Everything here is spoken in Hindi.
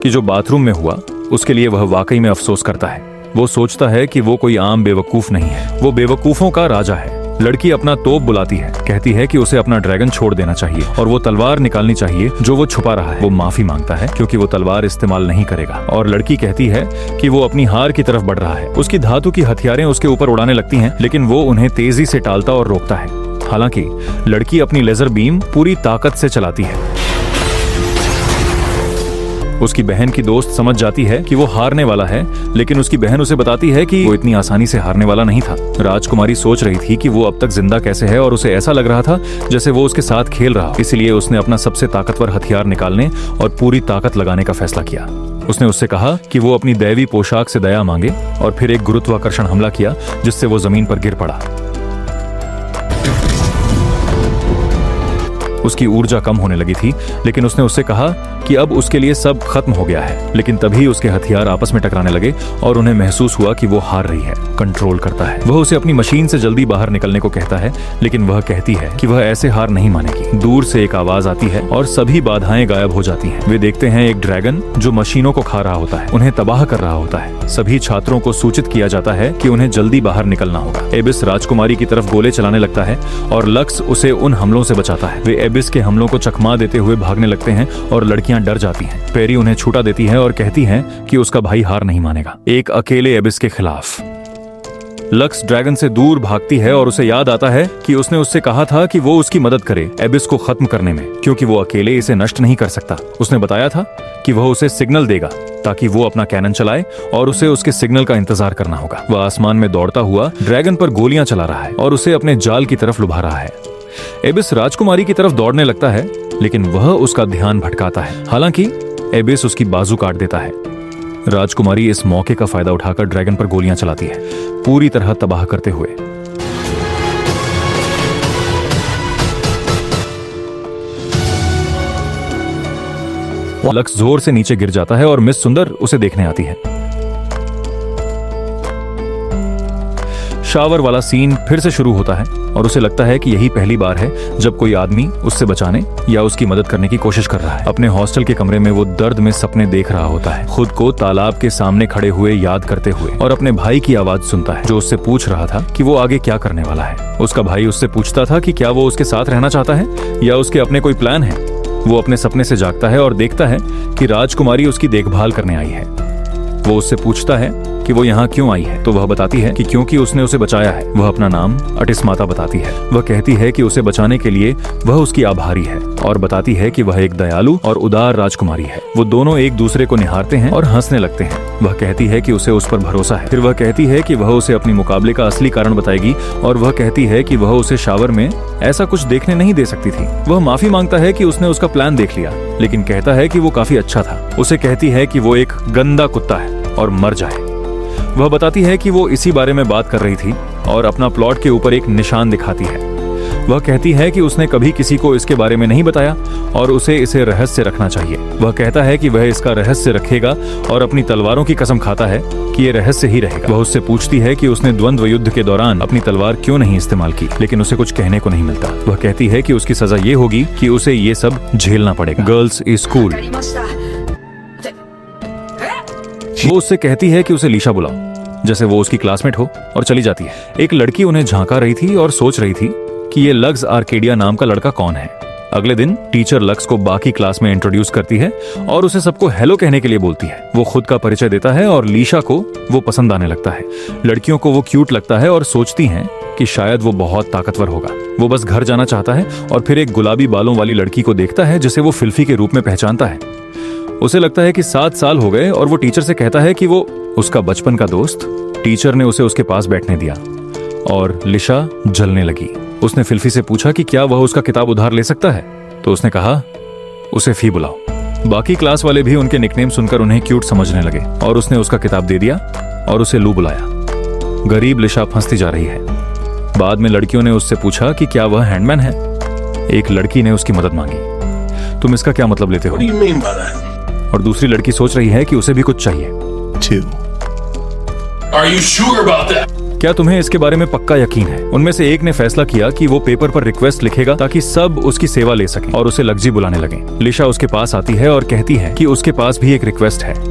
कि जो बाथरूम में हुआ उसके लिए वह वाकई में अफसोस करता है। वो सोचता है कि वो कोई आम बेवकूफ नहीं है, वो बेवकूफों का राजा है। लड़की अपना तोप बुलाती है, कहती है कि उसे अपना ड्रैगन छोड़ देना चाहिए और वो तलवार निकालनी चाहिए जो वो छुपा रहा है। वो माफी मांगता है क्योंकि वो तलवार इस्तेमाल नहीं करेगा और लड़की कहती है कि वो अपनी हार की तरफ बढ़ रहा है। उसकी धातु की हथियारें उसके ऊपर उड़ाने लगती हैं, लेकिन वो उन्हें तेजी से टालता और रोकता है। हालांकि लड़की अपनी लेजर बीम पूरी ताकत से चलाती है। उसकी बहन की दोस्त समझ जाती है कि वो हारने वाला है, लेकिन उसकी बहन उसे बताती है कि वो इतनी आसानी से हारने वाला नहीं था। राजकुमारी सोच रही थी कि वो अब तक जिंदा कैसे है और उसे ऐसा लग रहा था जैसे वो उसके साथ खेल रहा। इसलिए उसने अपना सबसे ताकतवर हथियार निकालने और पूरी ताकत लगाने का फैसला किया। उसने उससे कहा कि वो अपनी दैवी पोशाक से दया मांगे और फिर एक गुरुत्वाकर्षण हमला किया जिससे वो जमीन पर गिर पड़ा। उसकी ऊर्जा कम होने लगी थी, लेकिन उसने उससे कहा कि अब उसके लिए सब खत्म हो गया है। लेकिन तभी उसके हथियार आपस में टकराने लगे और उन्हें महसूस हुआ कि वो हार रही है। कंट्रोल करता है। वह उसे अपनी मशीन से जल्दी बाहर निकलने को कहता है, लेकिन वह कहती है कि वह ऐसे हार नहीं मानेगी। दूर से एक आवाज आती है और सभी बाधाएं गायब हो जाती हैं। वे देखते हैं एक ड्रैगन जो मशीनों को खा रहा होता है, उन्हें तबाह कर रहा होता है। सभी छात्रों को सूचित किया जाता है कि उन्हें जल्दी बाहर निकलना होगा। एबिस राजकुमारी की तरफ गोले चलाने लगता है और लक्स उसे उन हमलों से बचाता है। वे एबिस के हमलों को चकमा देते हुए भागने लगते हैं और लड़कियां डर जाती हैं। पेरी उन्हें छूटा देती है और कहती है कि उसका भाई हार नहीं मानेगा, एक अकेले एबिस के खिलाफ। लक्स ड्रैगन से दूर भागती है और उसे याद आता है कि उसने उससे कहा था कि वो उसकी मदद करे एबिस को खत्म करने में, क्योंकि वो अकेले इसे नष्ट नहीं कर सकता। उसने बताया था कि वह उसे सिग्नल देगा ताकि वो अपना कैनन चलाए और उसे उसके सिग्नल का इंतजार करना होगा। वह आसमान में दौड़ता हुआ ड्रैगन पर गोलियां चला रहा है और उसे अपने जाल की तरफ लुभा रहा है। एबिस राजकुमारी की तरफ दौड़ने लगता है, लेकिन वह उसका ध्यान भटकाता है। हालांकि एबिस उसकी बाजू काट देता है। राजकुमारी इस मौके का फायदा उठाकर ड्रैगन पर गोलियां चलाती है, पूरी तरह तबाह करते हुए। लक्स जोर से नीचे गिर जाता है और मिस सुंदर उसे देखने आती है। शावर वाला सीन फिर से शुरू होता है और उसे लगता है कि यही पहली बार है जब कोई आदमी उससे बचाने या उसकी मदद करने की कोशिश कर रहा है। अपने हॉस्टल के कमरे में वो दर्द में सपने देख रहा होता है, खुद को तालाब के सामने खड़े हुए याद करते हुए, और अपने भाई की आवाज सुनता है जो उससे पूछ रहा था कि वो आगे क्या करने वाला है। उसका भाई उससे पूछता था कि क्या वो उसके साथ रहना चाहता है या उसके अपने कोई प्लान है। वो अपने सपने से जागता है और देखता है कि राजकुमारी उसकी देखभाल करने आई है। वो उससे पूछता है कि वो यहाँ क्यों आई है, तो वह बताती है कि क्योंकि उसने उसे बचाया है। वह अपना नाम अटिस्माता बताती है। वह कहती है कि उसे बचाने के लिए वह उसकी आभारी है और बताती है कि वह एक दयालु और उदार राजकुमारी है। वो दोनों एक दूसरे को निहारते हैं और हंसने लगते हैं। वह कहती है कि उसे उस पर भरोसा है। फिर वह कहती है कि वह उसे अपनी मुकाबले का असली कारण बताएगी और वह कहती है कि वह उसे शावर में ऐसा कुछ देखने नहीं दे सकती थी। वह माफी मांगता है कि उसने उसका प्लान देख लिया, लेकिन कहता है कि वो काफी अच्छा था। उसे कहती है कि वो एक गंदा कुत्ता है और मर जाए। वह बताती है कि वो इसी बारे में बात कर रही थी और अपना प्लॉट के ऊपर एक निशान दिखाती है। वह कहती है कि उसने कभी किसी को इसके बारे में नहीं बताया और उसे इसे रहस्य रखना चाहिए। वह कहता है कि वह इसका रहस्य रखेगा और अपनी तलवारों की कसम खाता है कि ये रहस्य ही रहेगा। वह उससे पूछती है कि उसने द्वंद्व युद्ध के दौरान अपनी तलवार क्यों नहीं इस्तेमाल की, लेकिन उसे कुछ कहने को नहीं मिलता। वह कहती है कि उसकी सजा ये होगी कि उसे ये सब झेलना पड़ेगा। Girls school. वो उससे कहती है कि उसे लीशा बुलाओ, जैसे वो उसकी क्लासमेट हो, और चली जाती है। एक लड़की उन्हें झांका रही थी और सोच रही थी कि ये लक्स आर्केडिया नाम का लड़का कौन है। अगले दिन टीचर लक्स को बाकी क्लास में इंट्रोड्यूस करती है और उसे सबको हेलो कहने के लिए बोलती है। वो खुद का परिचय देता है और लीशा को वो पसंद आने लगता है। लड़कियों को वो क्यूट लगता है और सोचती हैं कि शायद वो बहुत ताकतवर होगा। वो बस घर जाना चाहता है और फिर एक गुलाबी बालों वाली लड़की को देखता है जिसे वो फिल्फी के रूप में पहचानता है। उसे लगता है कि 7 साल हो गए और वो टीचर से कहता है कि वो उसका बचपन का दोस्त। टीचर ने उसे उसके पास बैठने दिया और लिशा जलने लगी। उसने फिल्फी से पूछा कि क्या वह उसका किताब उधार ले सकता है, तो उसने कहा उसे फी बुलाओ। बाकी क्लास वाले भी उनके निकनेम सुनकर उन्हें क्यूट समझने लगे और उसने उसका किताब दे दिया और उसे लू बुलाया। गरीब लिशा फंसती जा रही है। बाद में लड़कियों ने उससे पूछा कि क्या वह हैंडमैन है। एक लड़की ने उसकी मदद मांगी। तुम इसका क्या मतलब लेते हो? और दूसरी लड़की सोच रही है कि उसे भी कुछ चाहिए। Are you sure about that? क्या तुम्हें इसके बारे में पक्का यकीन है? उनमें से एक ने फैसला किया कि वो पेपर पर रिक्वेस्ट लिखेगा ताकि सब उसकी सेवा ले सकें और उसे लग्जी बुलाने लगे। लिशा उसके पास आती है और कहती है कि उसके पास भी एक रिक्वेस्ट है।